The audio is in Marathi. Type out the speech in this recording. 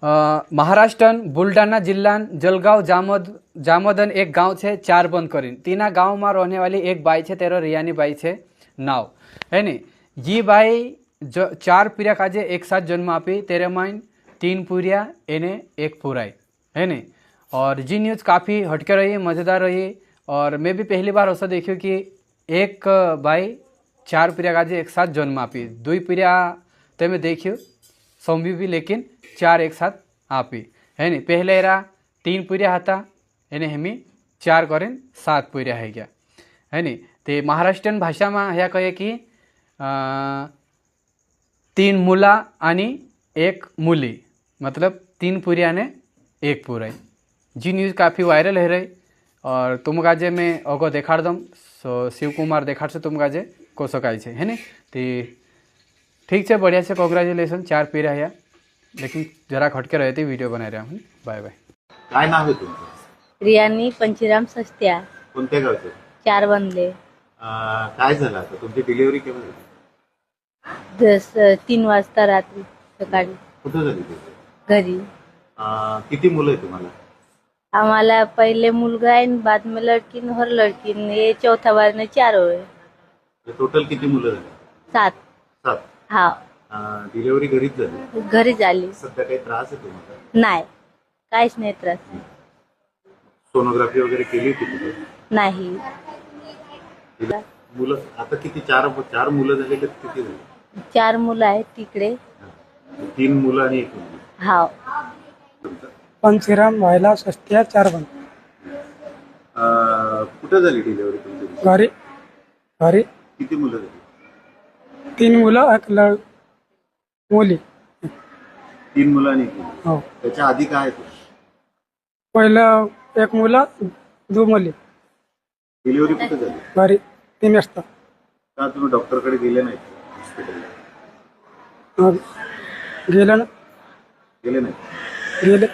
महाराष्ट्र बुल्डाना जिला जलगांव जामोदन एक गांव है चार बंद करीन तीना गांव में रहने वाली एक बाई है तेरो रियानी बाई है नाव है नी ये बाई चार पीरिया काजे एक साथ जन्म आपी तेरे माइन 3 पूरिया एने एक पूराई है नी। और जी न्यूज़ काफ़ी हटके रही मज़ेदार रही और मैं भी पहली बार ऐसा देखी कि एक बाई 4 पीरिया काजे एक साथ जन्म आपी 2 पीरिया ते मैं देखियो सौंबी भी लेकिन 4 एक साथ आपी है नी। पहले एरा 3 पीरिया था एने हेमी 4 करें 7 पीरिया है गया है नी। ते महाराष्ट्रीयन भाषा में ह्या कहे कि 3 मुला आणि 1 मुली मतलब 3 पूरिया ने 1 पूराई। जी न्यूज़ काफ़ी वायरल है रही और तुम गाजे मैं अगो देखाड़ दम सो शिव कुमार देखाड़ से तुम गाजे को सकाई है नी। ते ठीक है बढ़िया से कॉन्ग्रेचुलेसन 4 पीरिया है लेकिन जरा खटके रहते वीडियो बना रहा हूँ। Bye bye. काय नाव आहे तुमचं? रियानी पंचीराम सस्त्या कोणत्या गावचे? 4 बनले। काय झालं आता तुमची डिलिव्हरी केव्हा झाली? 3 वाजता रात्री सकाळी कुठं झाली ती? घरी। किती मुलं आहे तुम्हाला? आम्हाला पहले मुलगा है बाद में लड़की और लड़की ये चौथा बार में 4 हुए। टोटल किती मुलं झाली? 7। 7। हाँ डिलिव्हरी घरीच झाली? घरी झाली। सध्या काही त्रास आहे तुम्हाला? नाही काहीच नाही त्रास। सोनोग्राफी वगैरे केली होती कुठे? नाही। मुलं आता किती? 4 मुलं झाली का किती झाली? 4 मुलं आहेत तिकडे। 3 मुलं आणि 1 मुलगी। हाँ पंचीराम महिला सस्त्या 4 बन। कुठं झाली डिलिव्हरी तुमची? घरी घरी किती मुलं झाली? 3 मुलं 1 मुली। 3 मुलं आणि 1 मुलगी। हो त्याच्या आधी काय आहे? पहिलं 1 मुलं 2 मुली। डिलिव्हरी कुठे झाली? घरी 3 वाजता। का तुम्ही डॉक्टरकडे गेले नाही हॉस्पिटलला? गेलं ना गेले नाही? गेले